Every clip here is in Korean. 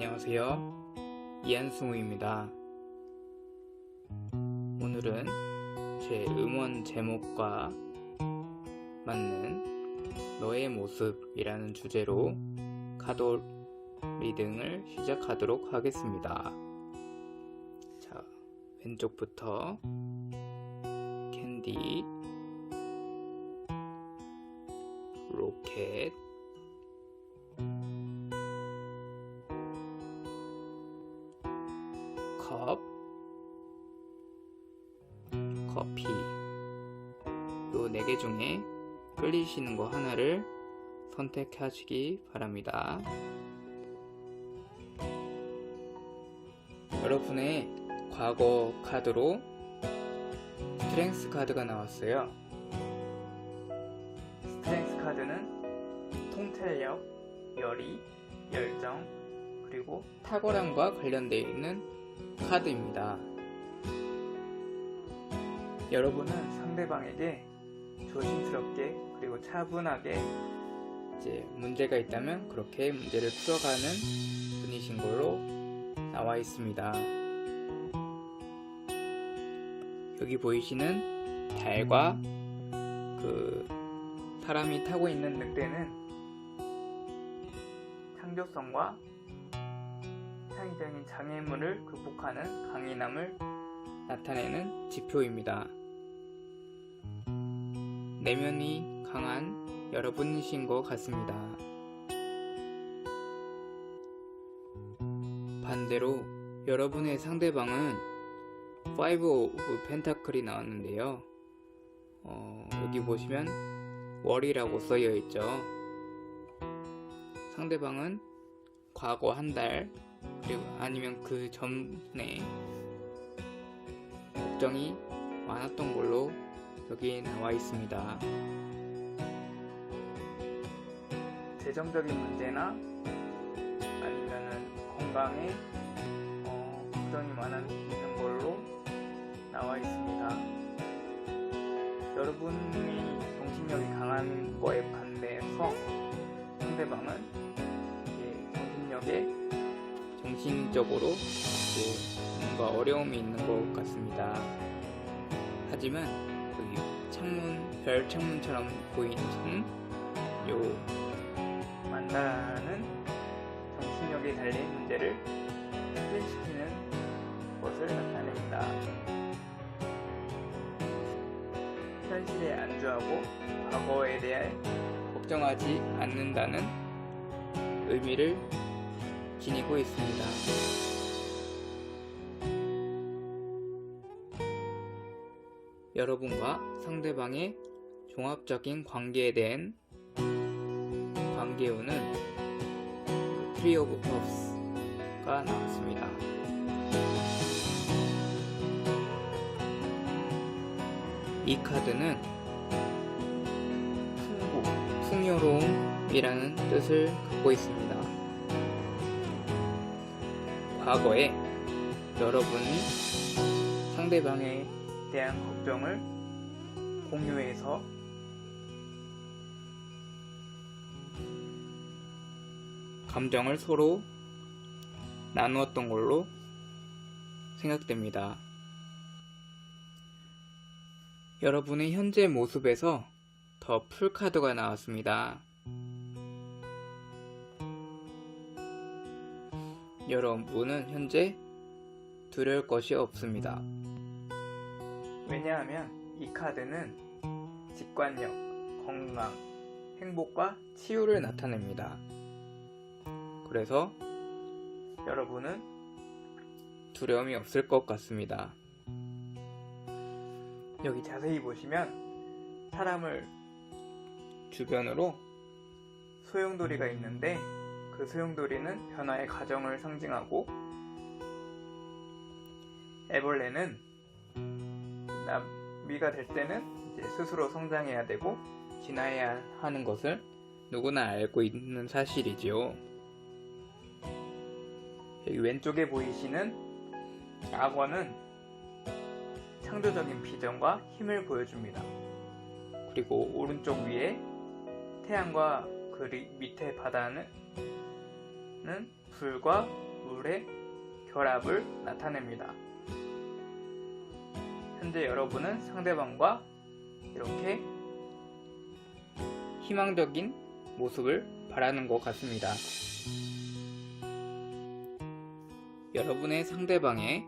안녕하세요. 이한승우입니다. 오늘은 제 음원 제목과 맞는 너의 모습이라는 주제로 카드 리딩을 시작하도록 하겠습니다. 자, 왼쪽부터 캔디, 로켓, 컵, 커피, 요 4개 중에 끌리시는 거 하나를 선택하시기 바랍니다. 여러분의 과거 카드로 스트렝스 카드가 나왔어요. 스트렝스 카드는 통찰력, 열의, 열정, 그리고 탁월함과 관련되어 있는 카드입니다. 여러분은 상대방에게 조심스럽게 그리고 차분하게 이제 문제가 있다면 그렇게 문제를 풀어가는 분이신 걸로 나와 있습니다. 여기 보이시는 달과 그 사람이 타고 있는 늑대는 창조성과 창의적인 장애물을 극복하는 강인함을 나타내는 지표입니다. 내면이 강한 여러분이신 것 같습니다. 반대로 여러분의 상대방은 5 오브 펜타클이 나왔는데요. 여기 보시면 월이라고 써여 있죠. 상대방은 과거 한 달 그리고 아니면 그 전에 걱정이 많았던 걸로 여기 나와 있습니다. 재정적인 문제나 아니면은 건강에 걱정이 많은 걸로 나와 있습니다. 여러분이 정신력이 강한 거에 반대해서 상대방은 정신적으로 뭔가 어려움이 있는 것 같습니다. 하지만 여기 별 창문처럼 보이는 요 만나는 정신력에 달린 문제를 해결시키는 것을 나타냅니다. 현실에 안주하고 과거에 대해 걱정하지 않는다는 의미를 지니고 있습니다. 여러분과 상대방의 종합적인 관계에 대한 관계운은 트리 오브 컵스가 나왔습니다. 이 카드는 풍요로움이라는 뜻을 갖고 있습니다. 과거에 여러분이 상대방에 대한 걱정을 공유해서 감정을 서로 나누었던 걸로 생각됩니다. 여러분의 현재 모습에서 더 풀 카드가 나왔습니다. 여러분은 현재 두려울 것이 없습니다. 왜냐하면 이 카드는 직관력, 건강, 행복과 치유를 나타냅니다. 그래서 여러분은 두려움이 없을 것 같습니다. 여기 자세히 보시면 사람을 주변으로 소용돌이가 있는데 그 소용돌이는 변화의 과정을 상징하고 애벌레는 나비가 될 때는 이제 스스로 성장해야 되고 진화해야 하는 것을 누구나 알고 있는 사실이지요. 여기 왼쪽에 보이시는 악어는 창조적인 비전과 힘을 보여줍니다. 그리고 오른쪽 위에 태양과 그 밑에 바다는 불과 물의 결합을 나타냅니다. 현재 여러분은 상대방과 이렇게 희망적인 모습을 바라는 것 같습니다. 여러분의 상대방의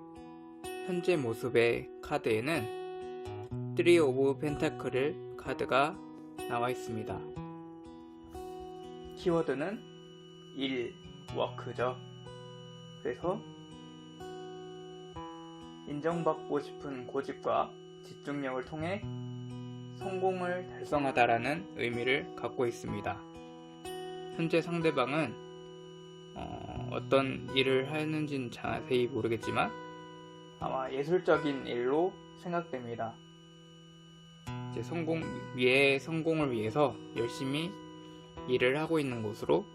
현재 모습의 카드에는 3 오브 펜타클 카드가 나와 있습니다. 키워드는 일, 워크죠. 그래서 인정받고 싶은 고집과 집중력을 통해 성공을 달성하다라는 의미를 갖고 있습니다. 현재 상대방은 어떤 일을 하는지는 자세히 모르겠지만 아마 예술적인 일로 생각됩니다. 이제 성공을 위해서 열심히 일을 하고 있는 곳으로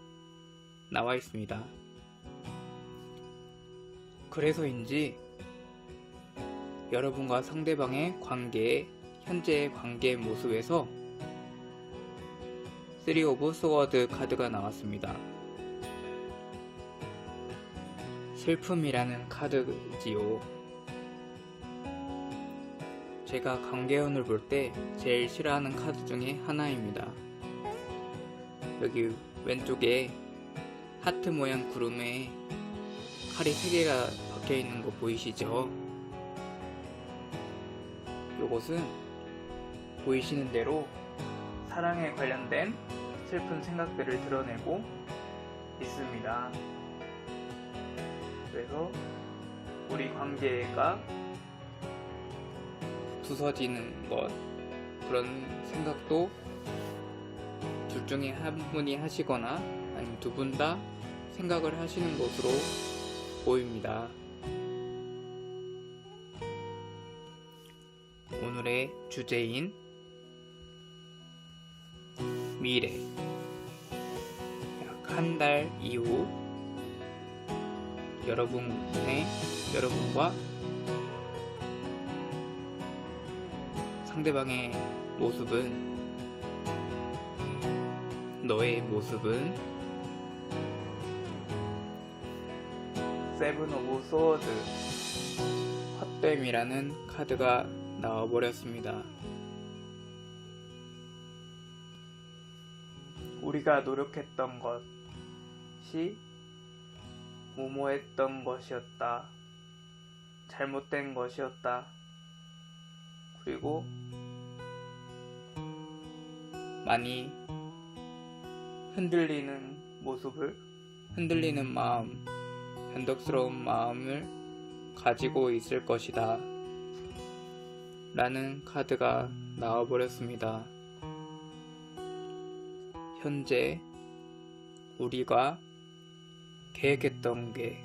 나와 있습니다. 그래서인지 여러분과 상대방의 현재의 관계의 모습에서 3 오브 소워드 카드가 나왔습니다. 슬픔이라는 카드지요. 제가 관계운을 볼 때 제일 싫어하는 카드 중에 하나입니다. 여기 왼쪽에 하트 모양 구름에 칼이 3개가 박혀 있는 거 보이시죠? 요것은 보이시는 대로 사랑에 관련된 슬픈 생각들을 드러내고 있습니다. 그래서 우리 관계가 부서지는 것, 그런 생각도 둘 중에 한 분이 하시거나 아니면 두 분 다 생각을 하시는 것으로 보입니다. 오늘의 주제인 미래, 약 한 달 이후 여러분과 상대방의 모습은, 너의 모습은 7 오브 소워드 헛됨이라는 카드가 나와버렸습니다. 우리가 노력했던 것이 무모했던 것이었다. 잘못된 것이었다. 그리고 많이 흔들리는 마음, 변덕스러운 마음을 가지고 있을 것이다 라는 카드가 나와버렸습니다. 현재 우리가 계획했던 게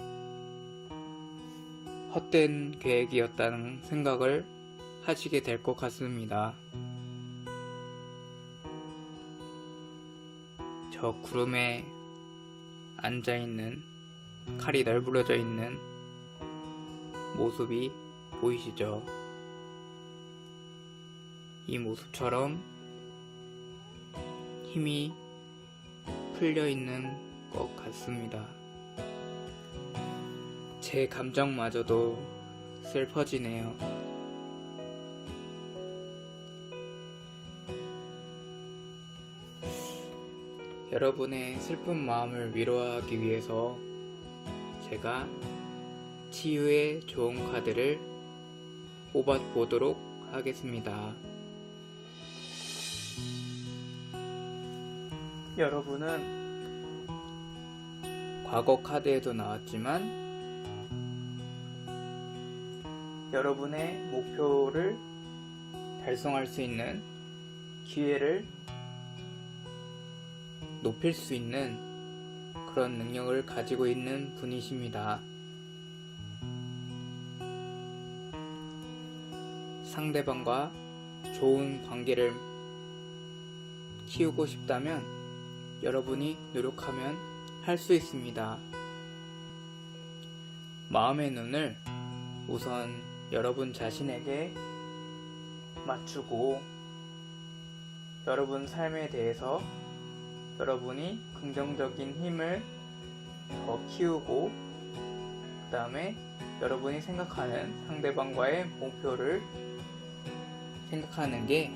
헛된 계획이었다는 생각을 하시게 될 것 같습니다. 저 구름에 앉아있는, 칼이 널브러져 있는 모습이 보이시죠? 이 모습처럼 힘이 풀려 있는 것 같습니다. 제 감정마저도 슬퍼지네요. 여러분의 슬픈 마음을 위로하기 위해서 제가 치유의 좋은 카드를 뽑아보도록 하겠습니다. 여러분은 과거 카드에도 나왔지만 여러분의 목표를 달성할 수 있는 기회를 높일 수 있는 그런 능력을 가지고 있는 분이십니다. 상대방과 좋은 관계를 키우고 싶다면 여러분이 노력하면 할 수 있습니다. 마음의 눈을 우선 여러분 자신에게 맞추고 여러분 삶에 대해서 여러분이 긍정적인 힘을 더 키우고 그 다음에 여러분이 생각하는 상대방과의 목표를 생각하는 게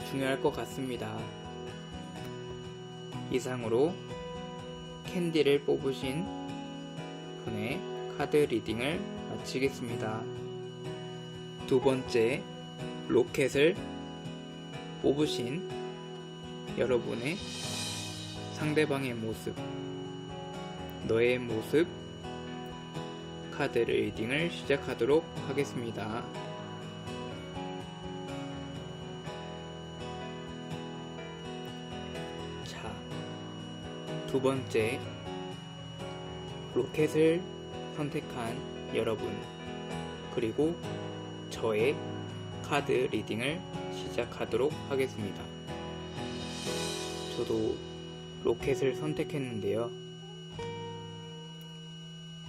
중요할 것 같습니다. 이상으로 캔디를 뽑으신 분의 카드 리딩을 마치겠습니다. 두 번째, 로켓을 뽑으신 여러분의 상대방의 모습, 너의 모습 카드 리딩을 시작하도록 하겠습니다. 자, 두 번째, 로켓을 선택한 여러분, 그리고 저의 카드 리딩을 시작하도록 하겠습니다. 저도 로켓을 선택했는데요.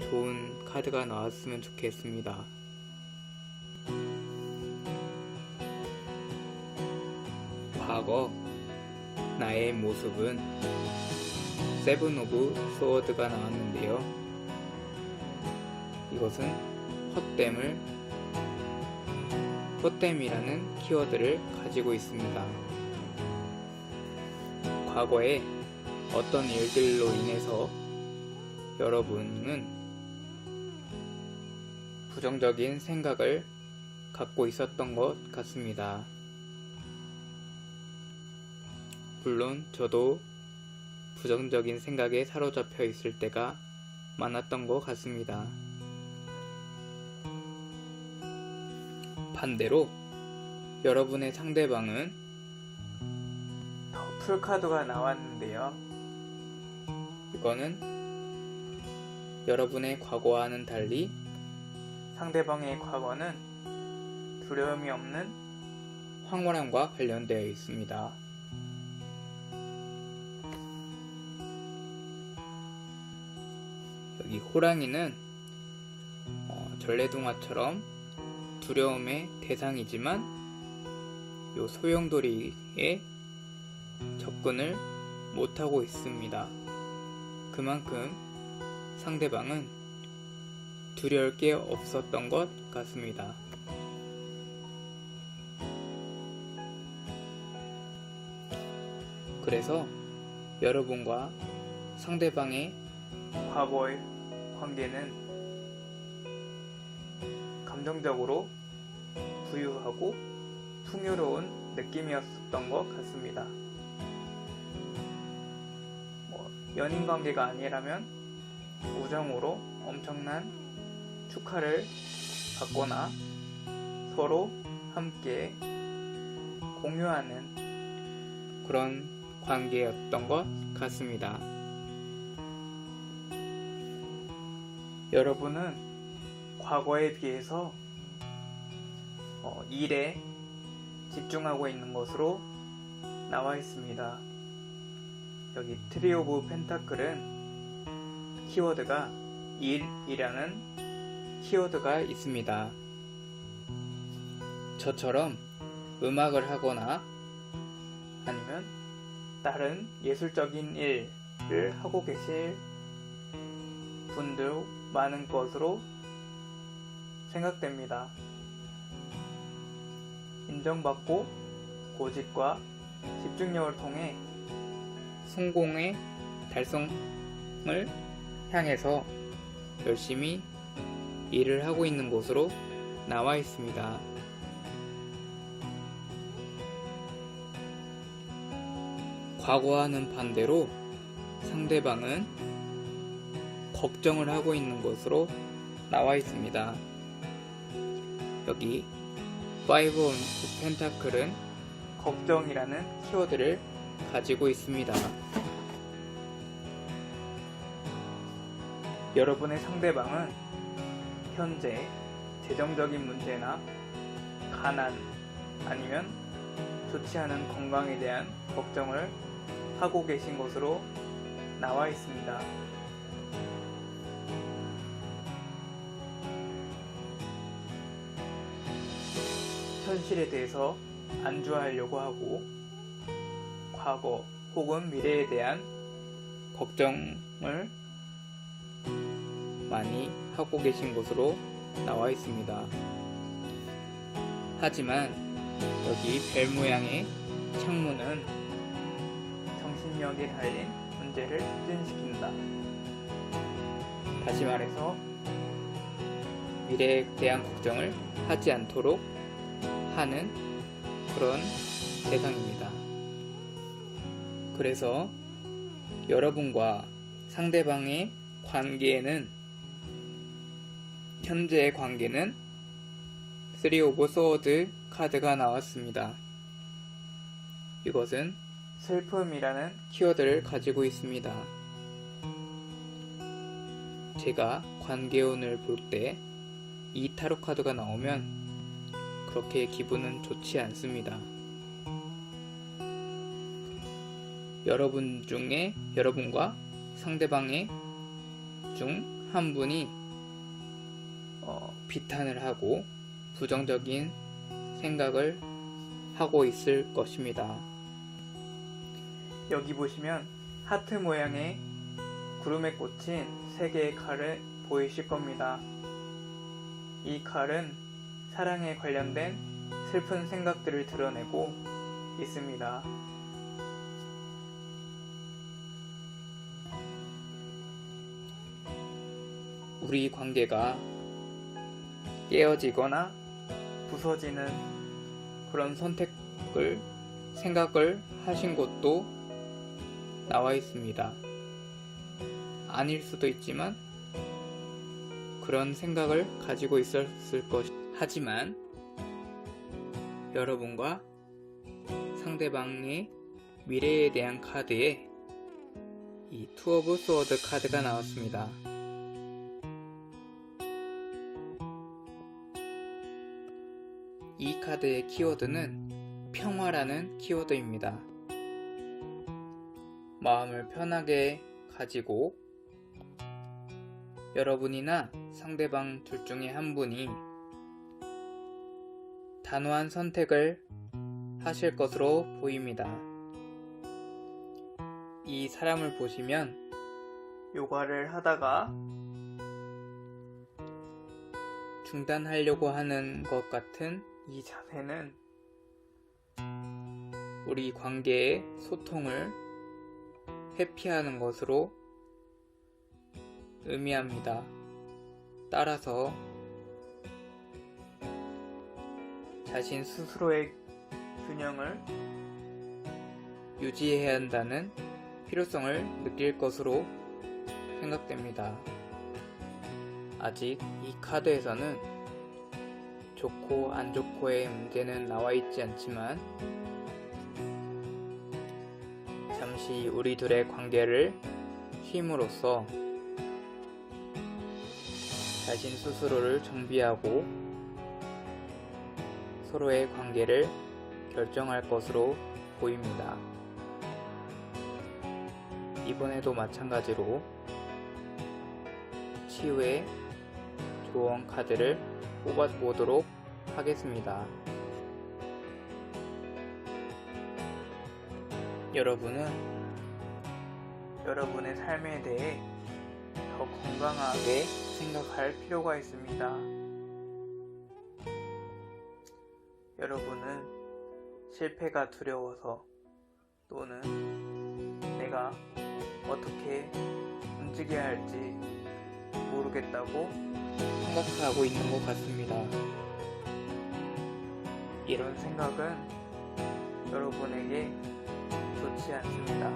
좋은 카드가 나왔으면 좋겠습니다. 과거 나의 모습은 세븐 오브 소워드가 나왔는데요. 이것은 헛됨이라는 키워드를 가지고 있습니다. 과거에 어떤 일들로 인해서 여러분은 부정적인 생각을 갖고 있었던 것 같습니다. 물론 저도 부정적인 생각에 사로잡혀 있을 때가 많았던 것 같습니다. 반대로 여러분의 상대방은 풀카드가 나왔는데요. 이거는 여러분의 과거와는 달리 상대방의 과거는 두려움이 없는 황홀함과 관련되어 있습니다. 여기 호랑이는 전래동화처럼 두려움의 대상이지만 요 소용돌이에 접근을 못하고 있습니다. 그만큼 상대방은 두려울 게 없었던 것 같습니다. 그래서 여러분과 상대방의 과거의 관계는 감정적으로 부유하고 풍요로운 느낌이었던 것 같습니다. 연인 관계가 아니라면 우정으로 엄청난 축하를 받거나 서로 함께 공유하는 그런 관계였던 것 같습니다. 여러분은 과거에 비해서 일에 집중하고 있는 것으로 나와 있습니다. 여기 트리 오브 펜타클은 키워드가 일이라는 키워드가 있습니다. 저처럼 음악을 하거나 아니면 다른 예술적인 일을 하고 계실 분들 많은 것으로 생각됩니다. 인정받고 고집과 집중력을 통해 성공의 달성을 향해서 열심히 일을 하고 있는 것으로 나와 있습니다. 과거와는 반대로 상대방은 걱정을 하고 있는 것으로 나와 있습니다. 여기 5 오브 펜타클은 걱정이라는 키워드를 가지고 있습니다. 여러분의 상대방은 현재 재정적인 문제나 가난 아니면 좋지 않은 건강에 대한 걱정을 하고 계신 것으로 나와 있습니다. 현실에 대해서 안주하려고 하고 과거 혹은 미래에 대한 걱정을 많이 하고 계신 것으로 나와 있습니다. 하지만 여기 별 모양의 창문은 정신력에 달린 문제를 특진시킨다. 다시 말해서 미래에 대한 걱정을 하지 않도록 하는 그런 대상입니다. 그래서 여러분과 상대방의 관계에는, 현재의 관계는 3 오브 소드 카드가 나왔습니다. 이것은 슬픔이라는 키워드를 가지고 있습니다. 제가 관계운을 볼 때 이 타로 카드가 나오면 그렇게 기분은 좋지 않습니다. 여러분과 상대방의 중 한 분이 비탄을 하고 부정적인 생각을 하고 있을 것입니다. 여기 보시면 하트 모양의 구름에 꽂힌 3개의 칼을 보이실 겁니다. 이 칼은 사랑에 관련된 슬픈 생각들을 드러내고 있습니다. 우리 관계가 깨어지거나 부서지는 그런 생각을 하신 것도 나와 있습니다. 아닐 수도 있지만 그런 생각을 가지고 있었을 것이. 하지만 여러분과 상대방의 미래에 대한 카드에 이 투 오브 소드 카드가 나왔습니다. 이 카드의 키워드는 평화라는 키워드입니다. 마음을 편하게 가지고 여러분이나 상대방 둘 중에 한 분이 단호한 선택을 하실 것으로 보입니다. 이 사람을 보시면 요가를 하다가 중단하려고 하는 것 같은 이 자세는 우리 관계의 소통을 회피하는 것으로 의미합니다. 따라서 자신 스스로의 균형을 유지해야 한다는 필요성을 느낄 것으로 생각됩니다. 아직 이 카드에서는 좋고 안 좋고의 문제는 나와 있지 않지만 잠시 우리 둘의 관계를 쉼으로써 자신 스스로를 정비하고 서로의 관계를 결정할 것으로 보입니다. 이번에도 마찬가지로 치유의 조언 카드를 뽑아보도록 하겠습니다. 여러분은 여러분의 삶에 대해 더 건강하게 생각할 필요가 있습니다. 여러분은 실패가 두려워서 또는 내가 어떻게 움직여야 할지 모르겠다고 생각하고 있는 것 같습니다. 이런 생각은 여러분에게 좋지 않습니다.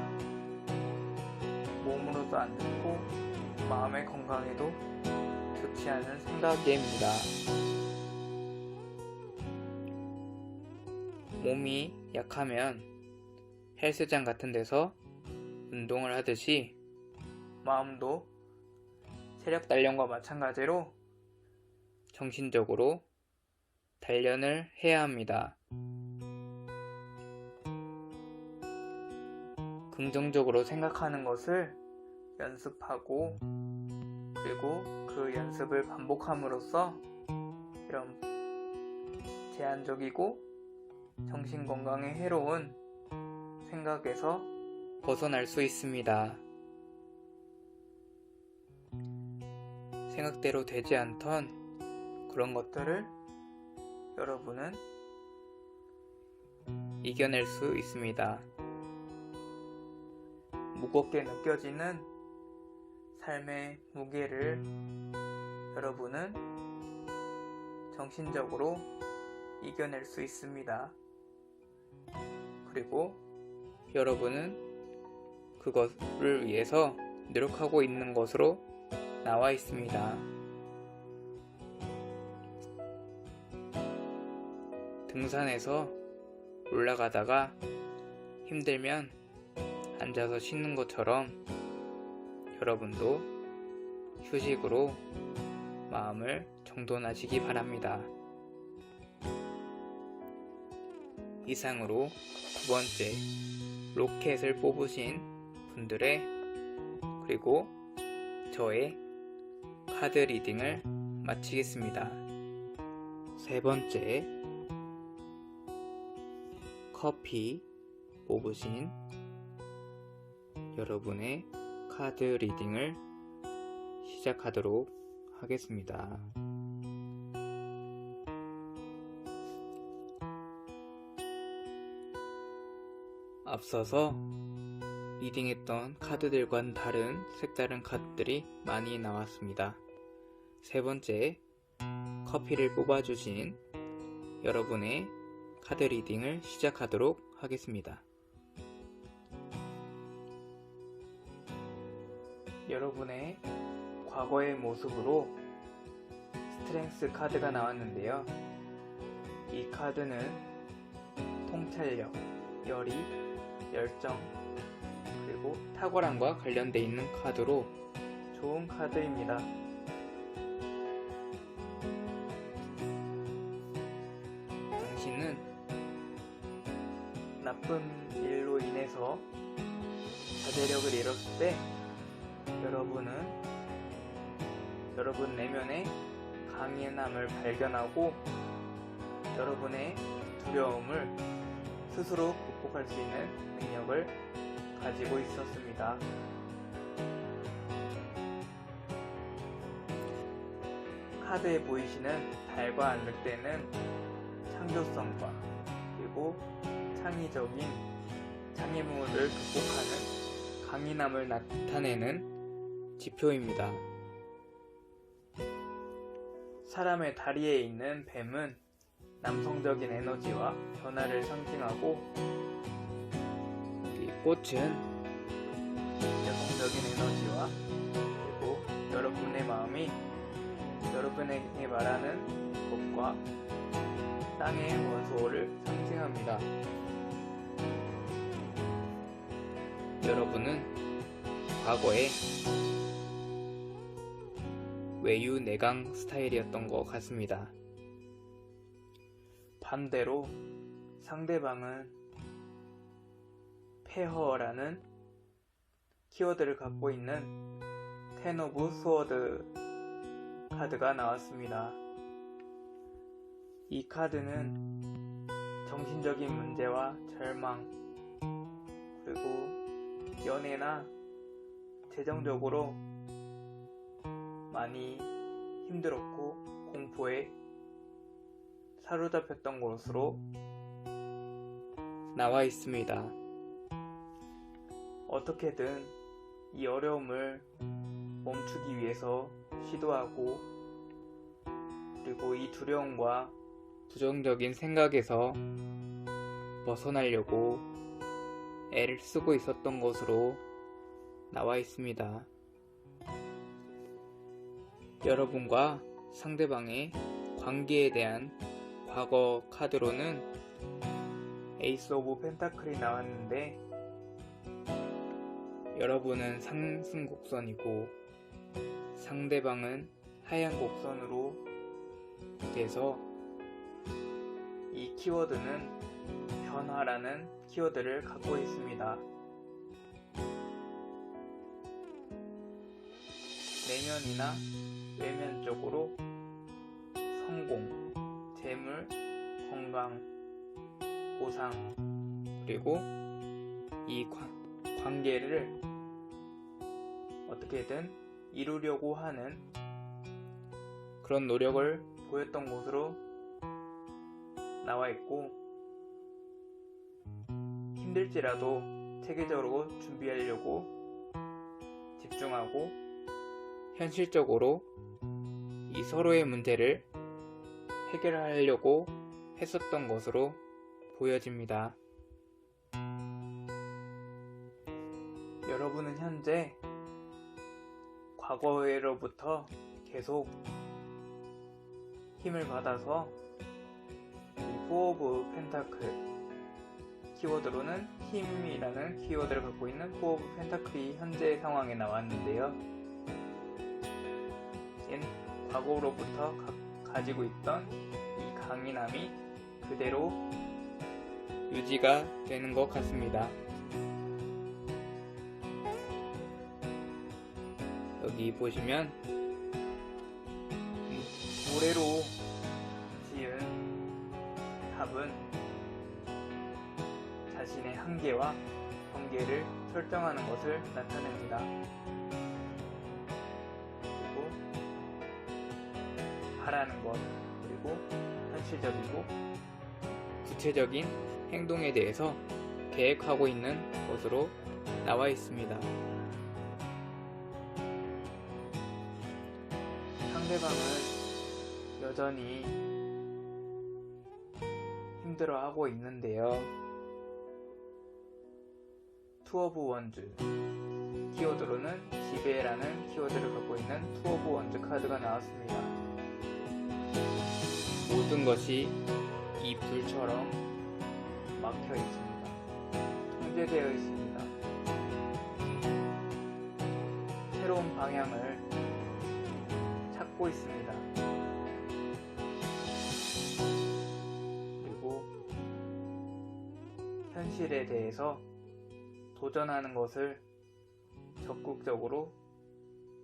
몸으로도 안 좋고 마음의 건강에도 좋지 않은 생각입니다. 몸이 약하면 헬스장 같은 데서 운동을 하듯이 마음도 체력 단련과 마찬가지로 정신적으로 단련을 해야 합니다. 긍정적으로 생각하는 것을 연습하고 그리고 그 연습을 반복함으로써 이런 제한적이고 정신건강에 해로운 생각에서 벗어날 수 있습니다. 생각대로 되지 않던 그런 것들을 여러분은 이겨낼 수 있습니다. 무겁게 느껴지는 삶의 무게를 여러분은 정신적으로 이겨낼 수 있습니다. 그리고 여러분은 그것을 위해서 노력하고 있는 것으로 나와 있습니다. 등산에서 올라가다가 힘들면 앉아서 쉬는 것처럼 여러분도 휴식으로 마음을 정돈하시기 바랍니다. 이상으로 두 번째 로켓을 뽑으신 분들의 그리고 저의 카드 리딩을 마치겠습니다. 세 번째 커피 뽑으신 여러분의 카드 리딩을 시작하도록 하겠습니다. 앞서서 리딩했던 카드들과는 다른 색다른 카드들이 많이 나왔습니다. 세 번째 커피를 뽑아주신 여러분의 카드 리딩을 시작하도록 하겠습니다. 여러분의 과거의 모습으로 스트렝스 카드가 나왔는데요. 이 카드는 통찰력, 열의, 열정, 그리고 탁월함과 관련되어 있는 카드로 좋은 카드입니다. 당신은 나쁜 일로 인해서 자제력을 잃었을 때 여러분 내면의 강인함을 발견하고 여러분의 두려움을 스스로 극복할 수 있는 능력을 가지고 있었습니다. 카드에 보이시는 달과 안늑대는 창조성과 그리고 창의적인 장애물을 극복하는 강인함을 나타내는 지표입니다. 사람의 다리에 있는 뱀은 남성적인 에너지와 변화를 상징하고 이 꽃은 여성적인 에너지와 그리고 여러분의 마음이 여러분에게 말하는 것과 땅의 원소를 상징합니다. 여러분은 과거에 외유 내강 스타일이었던 것 같습니다. 반대로 상대방은 폐허라는 키워드를 갖고 있는 텐 오브 스워드 카드가 나왔습니다. 이 카드는 정신적인 문제와 절망 그리고 연애나 재정적으로 많이 힘들었고 공포에 사로잡혔던 것으로 나와 있습니다. 어떻게든 이 어려움을 멈추기 위해서 시도하고 그리고 이 두려움과 부정적인 생각에서 벗어나려고 애를 쓰고 있었던 것으로 나와 있습니다. 여러분과 상대방의 관계에 대한 과거 카드로는 에이스 오브 펜타클이 나왔는데 여러분은 상승 곡선이고 상대방은 하향 곡선으로 돼서 이 키워드는 변화라는 키워드를 갖고 있습니다. 내면이나 외면적으로 성공, 재물, 건강, 보상, 그리고 이 관계를 어떻게든 이루려고 하는 그런 노력을 보였던 것으로 나와 있고, 힘들지라도 체계적으로 준비하려고 집중하고 현실적으로 이 서로의 문제를 해결하려고 했었던 것으로 보여집니다. 여러분은 현재 과거로부터 계속 힘을 받아서 이 4 오브 펜타클 키워드로는 힘이라는 키워드를 갖고 있는 4 오브 펜타클이 현재 상황에 나왔는데요. 과거로부터 가지고 있던 이 강인함이 그대로 유지가 되는 것 같습니다. 여기 보시면 모래로 지은 탑은 자신의 한계와 경계를 설정하는 것을 나타냅니다. 그리고 바라는 것, 그리고 현실적이고 구체적인 행동에 대해서 계획하고 있는 것으로 나와 있습니다. 상대방은 여전히 힘들어하고 있는데요. 2 오브 원즈 키워드로는 지배라는 키워드를 갖고 있는 2 오브 원즈 카드가 나왔습니다. 모든 것이 이 불처럼 막혀 있습니다. 통제되어 있습니다. 새로운 방향을 찾고 있습니다. 그리고 현실에 대해서 도전하는 것을 적극적으로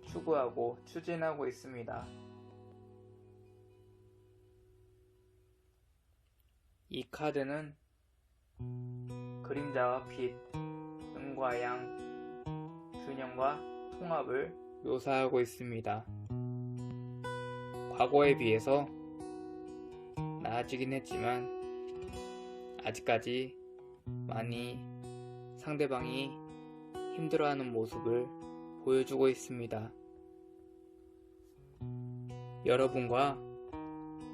추구하고 추진하고 있습니다. 이 카드는 그림자와 빛, 음과 양, 균형과 통합을 묘사하고 있습니다. 과거에 비해서 나아지긴 했지만 아직까지 많이 상대방이 힘들어하는 모습을 보여주고 있습니다. 여러분과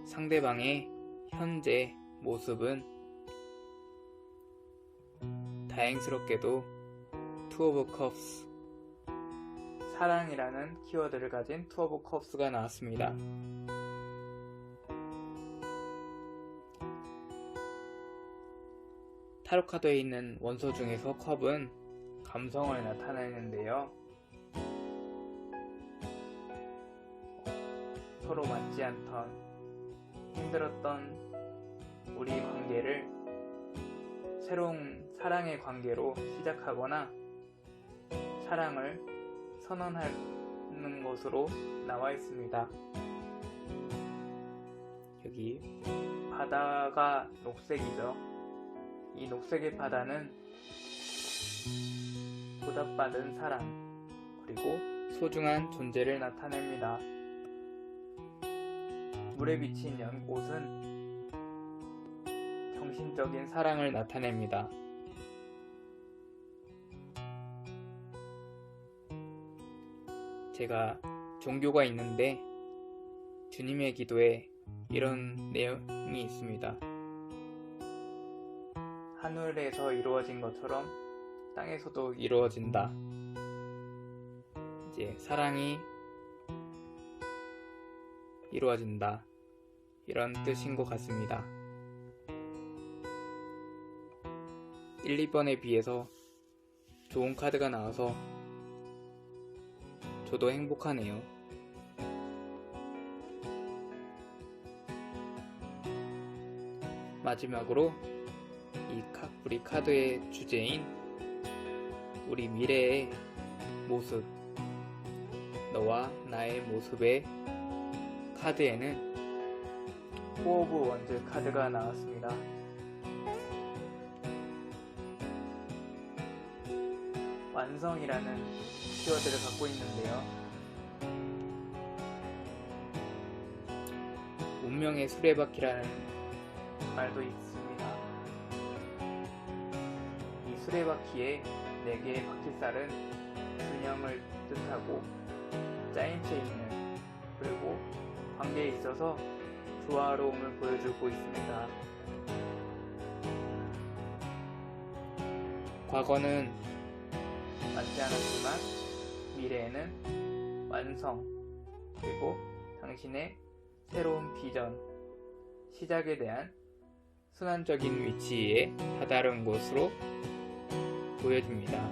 상대방의 현재 모습은 다행스럽게도 2 오브 컵스 사랑이라는 키워드를 가진 2 오브 컵스가 나왔습니다. 타로 카드에 있는 원소 중에서 컵은 감성을 나타내는데요. 서로 맞지 않던 힘들었던 우리 관계를 새로운 사랑의 관계로 시작하거나 사랑을 선언하는 것으로 나와 있습니다. 여기 바다가 녹색이죠. 이 녹색의 바다는 보답받은 사랑 그리고 소중한 존재를 나타냅니다. 물에 비친 연꽃은 정신적인 사랑을 나타냅니다. 제가 종교가 있는데 주님의 기도에 이런 내용이 있습니다. 하늘에서 이루어진 것처럼 땅에서도 이루어진다. 이제 사랑이 이루어진다. 이런 뜻인 것 같습니다. 1, 2번에 비해서 좋은 카드가 나와서 저도 행복하네요. 마지막으로 우리 카드의 주제인 우리 미래의 모습, 너와 나의 모습의 카드에는 4 오브 원즈 카드가 나왔습니다. 완성이라는 키워드를 갖고 있는데요. 운명의 수레바퀴라는 말도 있습니다. 이 수레바퀴의 4개의 바퀴살은 균형을 뜻하고 짜임새 있는, 그리고 관계에 있어서 조화로움을 보여주고 있습니다. 과거는 맞지 않았지만 미래에는 완성, 그리고 당신의 새로운 비전, 시작에 대한 순환적인 위치에 다다른 곳으로 보여집니다.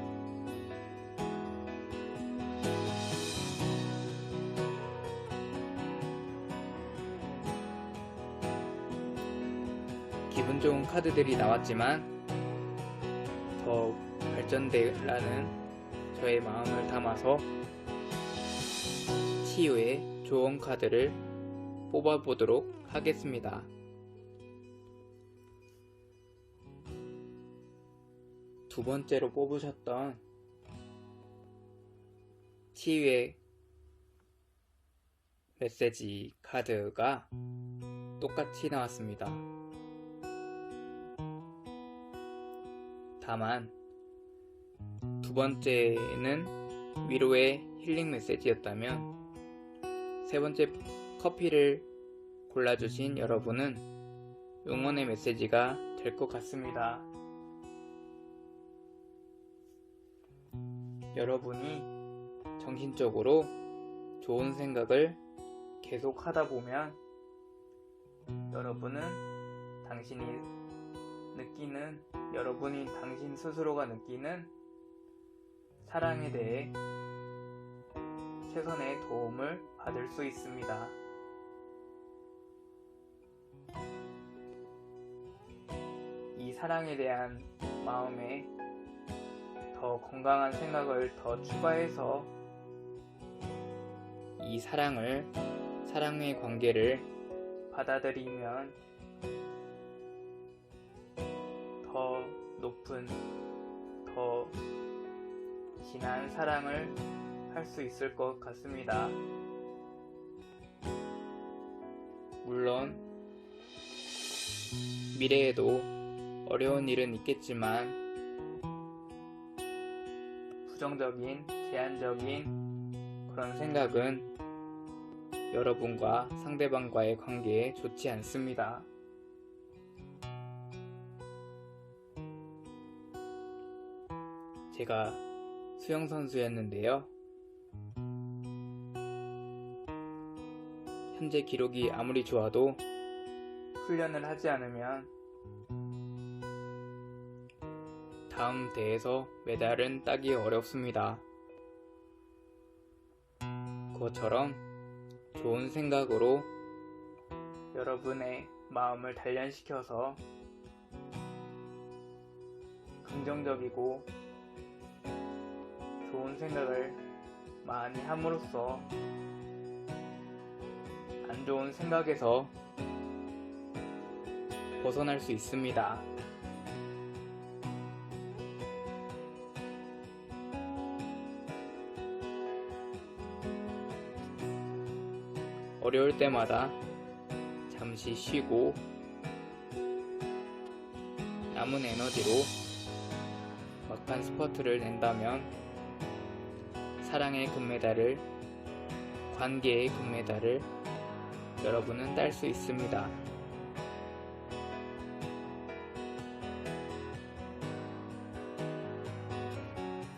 기분 좋은 카드들이 나왔지만 더 발전되라는 저의 마음을 담아서 치유의 조언 카드를 뽑아보도록 하겠습니다. 두 번째로 뽑으셨던 치유의 메시지 카드가 똑같이 나왔습니다. 다만 두 번째는 위로의 힐링 메시지였다면 세 번째 커피를 골라주신 여러분은 응원의 메시지가 될 것 같습니다. 여러분이 정신적으로 좋은 생각을 계속 하다 보면 여러분이 당신 스스로가 느끼는 사랑에 대해 최선의 도움을 받을 수 있습니다. 이 사랑에 대한 마음에 더 건강한 생각을 더 추가해서 이 사랑의 관계를 받아들이면 더 높은, 더 진한 사랑을 할 수 있을 것 같습니다. 물론 미래에도 어려운 일은 있겠지만 부정적인, 제한적인 그런 생각은 여러분과 상대방과의 관계에 좋지 않습니다. 제가 수영선수였는데요. 현재 기록이 아무리 좋아도 훈련을 하지 않으면 다음 대회에서 메달은 따기 어렵습니다. 그것처럼 좋은 생각으로 여러분의 마음을 단련시켜서 긍정적이고 좋은 생각을 많이 함으로써 안 좋은 생각에서 벗어날 수 있습니다. 어려울 때마다 잠시 쉬고 남은 에너지로 막판 스퍼트를 낸다면 사랑의 금메달을, 관계의 금메달을 여러분은 딸 수 있습니다.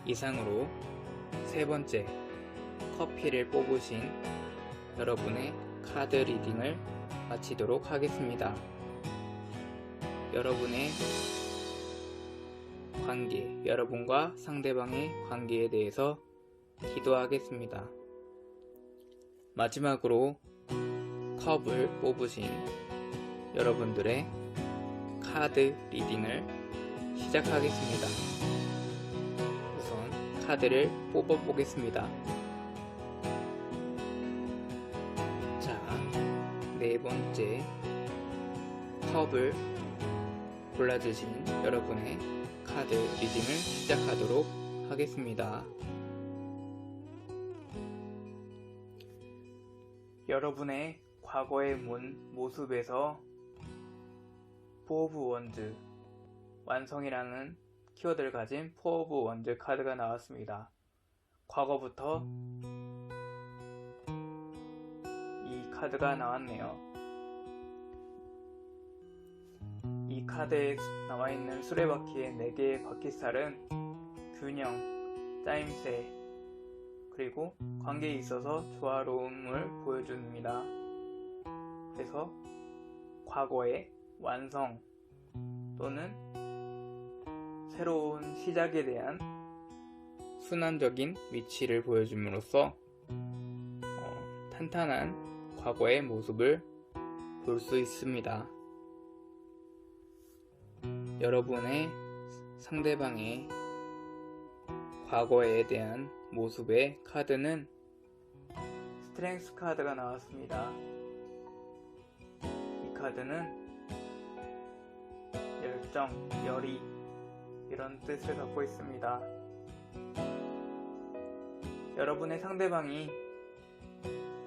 이상으로 세 번째 커피를 뽑으신 여러분의 카드 리딩을 마치도록 하겠습니다. 여러분의 관계, 여러분과 상대방의 관계에 대해서 기도하겠습니다. 마지막으로 컵을 뽑으신 여러분들의 카드 리딩을 시작하겠습니다. 우선 카드를 뽑아보겠습니다. 자, 네 번째 컵을 골라주신 여러분의 카드 리딩을 시작하도록 하겠습니다. 여러분의 과거의 모습에서 포 오브 원즈 완성이라는 키워드를 가진 포 오브 원즈 카드가 나왔습니다. 과거부터 이 카드가 나왔네요. 이 카드에 나와있는 수레바퀴의 4개의 바퀴살은 균형, 짜임새, 그리고 관계에 있어서 조화로움을 보여줍니다. 그래서 과거의 완성 또는 새로운 시작에 대한 순환적인 위치를 보여줌으로써 탄탄한 과거의 모습을 볼 수 있습니다. 여러분의 상대방의 과거에 대한 모습의 카드는 스트렝스 카드가 나왔습니다. 이 카드는 열정, 열의 이런 뜻을 갖고 있습니다. 여러분의 상대방이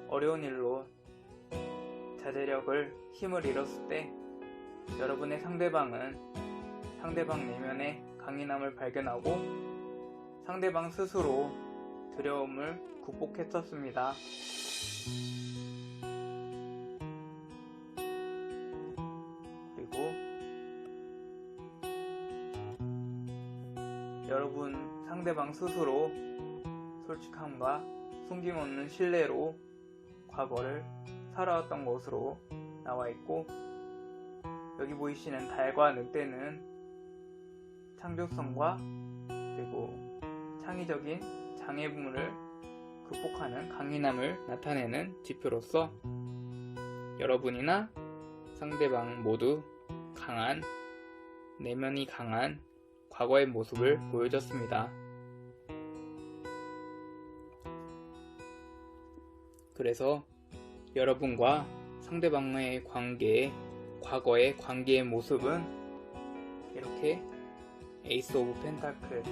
어려운 일로 자제력을, 힘을 잃었을 때 여러분의 상대방은 상대방 내면의 강인함을 발견하고 상대방 스스로 두려움을 극복했었습니다. 그리고 여러분 상대방 스스로 솔직함과 숨김없는 신뢰로 과거를 살아왔던 것으로 나와 있고, 여기 보이시는 달과 늑대는 창조성과 그리고 창의적인 장애물을 극복하는 강인함을 나타내는 지표로서 여러분이나 상대방 모두 강한, 내면이 강한 과거의 모습을 보여줬습니다. 그래서 여러분과 상대방의 관계의 과거의 관계의 모습은 이렇게 에이스 오브 펜타클,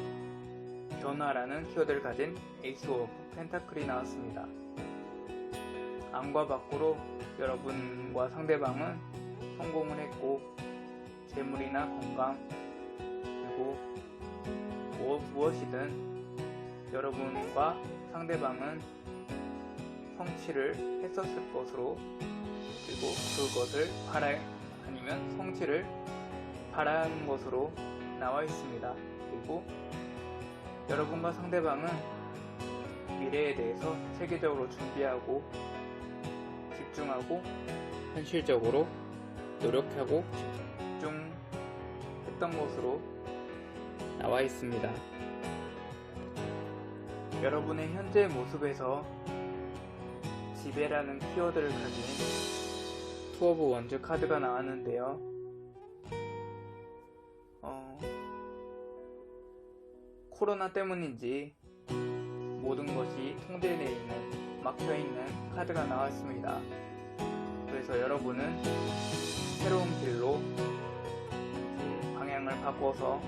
변화라는 키워드를 가진 에이스 오브 펜타클이 나왔습니다. 안과 밖으로 여러분과 상대방은 성공을 했고, 재물이나 건강 그리고 무엇이든 여러분과 상대방은 성취를 했었을 것으로, 그리고 그것을 아니면 성취를 바라는 것으로 나와 있습니다. 그리고 여러분과 상대방은 미래에 대해서 체계적으로 준비하고 집중하고 현실적으로 노력하고 집중했던 것으로 나와 있습니다. 여러분의 현재 모습에서 지배라는 키워드를 가진 투 오브 원즈 카드가 나왔는데요. 코로나 때문인지 모든 것이 통제되어 있는, 막혀있는 카드가 나왔습니다. 그래서 여러분은 새로운 길로 방향을 바꿔서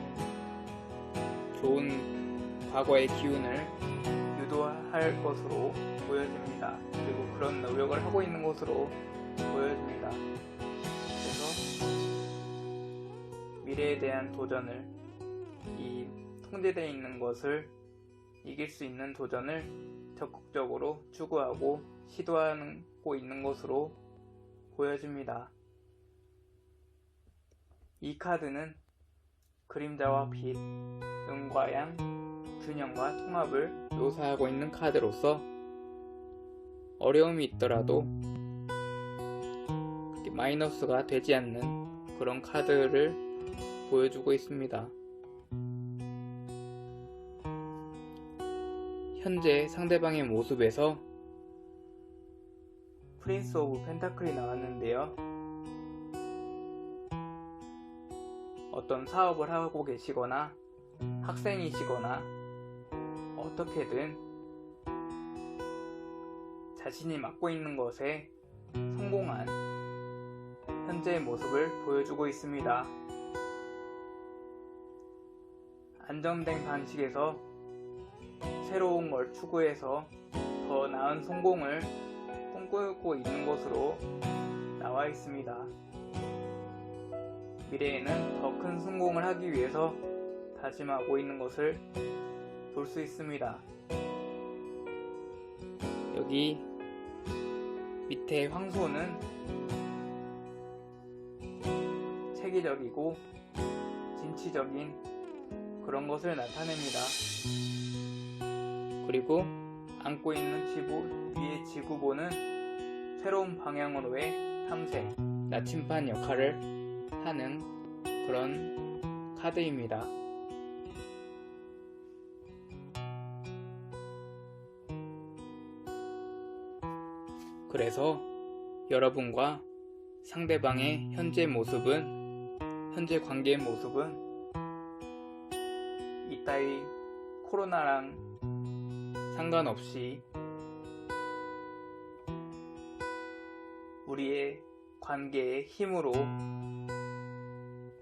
좋은 과거의 기운을 유도할 것으로 보여집니다. 그리고 그런 노력을 하고 있는 것으로 보여집니다. 그래서 미래에 대한 도전을, 이 통제되어 있는 것을 이길 수 있는 도전을 적극적으로 추구하고 시도하고 있는 것으로 보여집니다. 이 카드는 그림자와 빛, 음과 양, 균형과 통합을 묘사하고 있는 카드로서 어려움이 있더라도 마이너스가 되지 않는 그런 카드를 보여주고 있습니다. 현재 상대방의 모습에서 프린스 오브 펜타클이 나왔는데요. 어떤 사업을 하고 계시거나 학생이시거나 어떻게든 자신이 맡고 있는 것에 성공한 현재의 모습을 보여주고 있습니다. 안정된 방식에서 새로운 걸 추구해서 더 나은 성공을 꿈꾸고 있는 것으로 나와 있습니다. 미래에는 더 큰 성공을 하기 위해서 다짐하고 있는 것을 볼 수 있습니다. 여기 밑에 황소는 체계적이고 진취적인 그런 것을 나타냅니다. 그리고 안고 있는 위의 지구본은 새로운 방향으로의 탐색, 나침반 역할을 하는 그런 카드입니다. 그래서 여러분과 상대방의 현재 관계의 모습은 이따위 코로나랑 상관없이 우리의 관계의 힘으로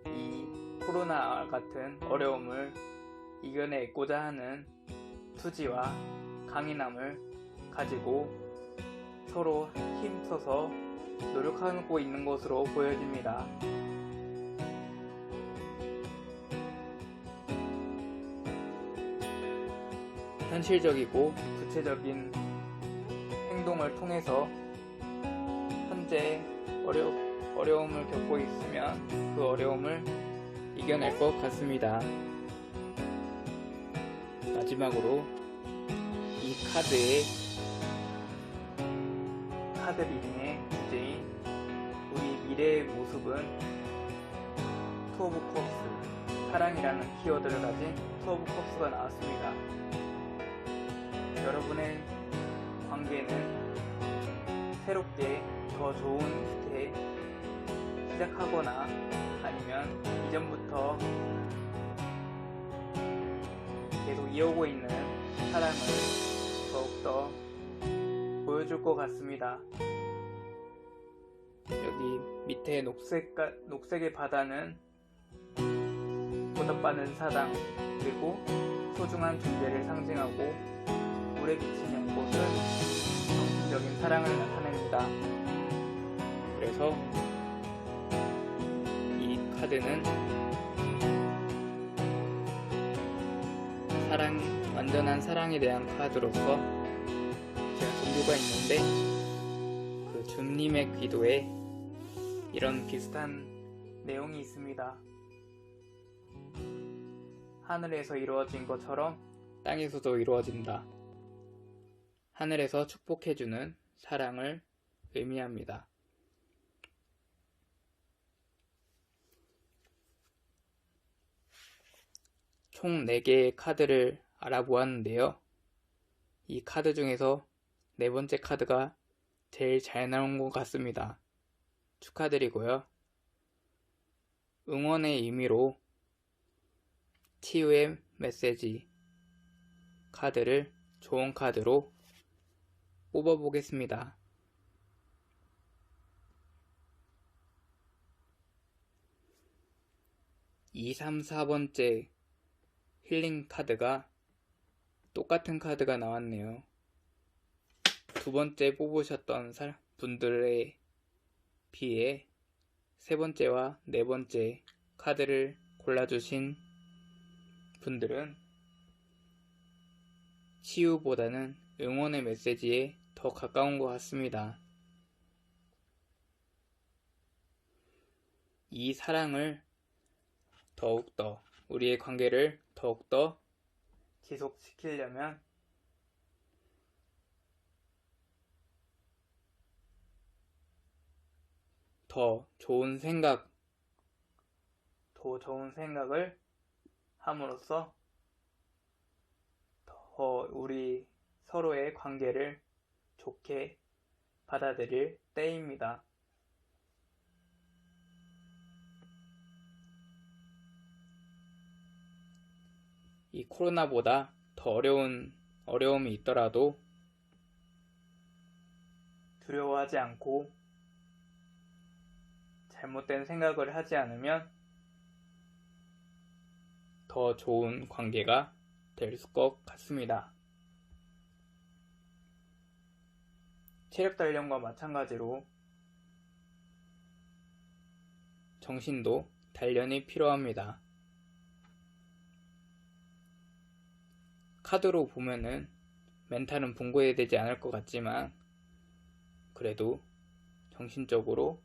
이 코로나 같은 어려움을 이겨내고자 하는 투지와 강인함을 가지고 서로 힘써서 노력하고 있는 것으로 보여집니다. 현실적이고 구체적인 행동을 통해서 현재 어려움을 겪고 있으면 그 어려움을 이겨낼 것 같습니다. 마지막으로 이 카드 리딩의 주제인 우리 미래의 모습은 투 오브 컵스, 사랑이라는 키워드를 가진 투 오브 컵스가 나왔습니다. 여러분의 관계는 새롭게 더 좋은 게 시작하거나 아니면 이전부터 계속 이어오고 있는 사랑을 더욱더 보여줄 것 같습니다. 여기 밑에 녹색의 바다는 보답받는 사랑, 그리고 소중한 존재를 상징하고 물에 비친 연꽃은 정신적인 사랑을 나타냅니다. 그래서 이 카드는 완전한 사랑에 대한 카드로서 제가 종류가 있는데 그 주님의 기도에 이런 비슷한 내용이 있습니다. 하늘에서 이루어진 것처럼 땅에서도 이루어진다. 하늘에서 축복해주는 사랑을 의미합니다. 총 4개의 카드를 알아보았는데요. 이 카드 중에서 4번째 카드가 제일 잘 나온 것 같습니다. 축하드리고요. 응원의 의미로 치유의 메시지 카드를 좋은 카드로 뽑아보겠습니다. 2, 3, 4번째 힐링 카드가 똑같은 카드가 나왔네요. 2번째 뽑으셨던 분들에 비해 3번째와 4번째 카드를 골라주신 분들은 치유보다는 응원의 메시지에 더 가까운 것 같습니다. 이 사랑을 더욱더, 우리의 관계를 더욱더 지속시키려면 더 좋은 생각을 함으로써 더 우리 서로의 관계를 좋게 받아들일 때입니다. 이 코로나보다 더 어려움이 있더라도 두려워하지 않고 잘못된 생각을 하지 않으면 더 좋은 관계가 될 것 같습니다. 체력 단련과 마찬가지로 정신도 단련이 필요합니다. 카드로 보면은 멘탈은 붕괴되지 않을 것 같지만 그래도 정신적으로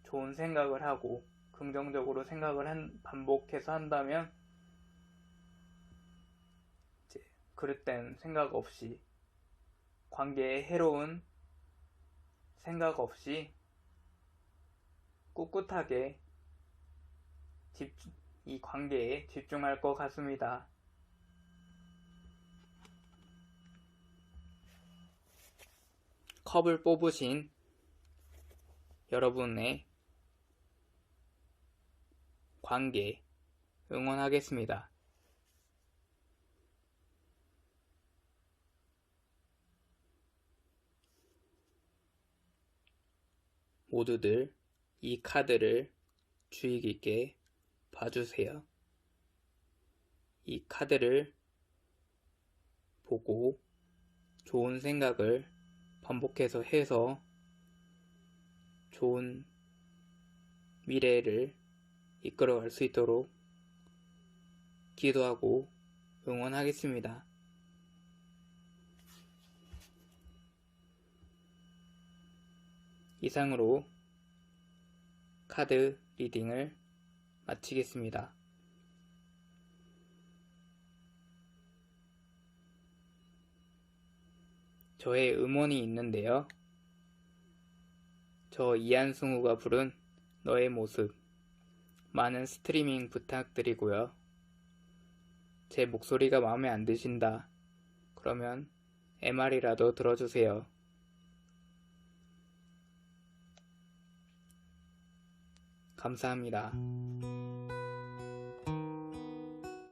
좋은 생각을 하고 긍정적으로 생각을 반복해서 한다면 이제 그릇된 생각 없이 관계에 해로운 생각 없이 꿋꿋하게 이 관계에 집중할 것 같습니다. 컵을 뽑으신 여러분의 관계 응원하겠습니다. 모두들 이 카드를 주의 깊게 봐주세요. 이 카드를 보고 좋은 생각을 반복해서 해서 좋은 미래를 이끌어갈 수 있도록 기도하고 응원하겠습니다. 이상으로 카드 리딩을 마치겠습니다. 저의 음원이 있는데요. 저 이한승우가 부른 너의 모습 많은 스트리밍 부탁드리고요. 제 목소리가 마음에 안 드신다 그러면 MR이라도 들어주세요. 감사합니다.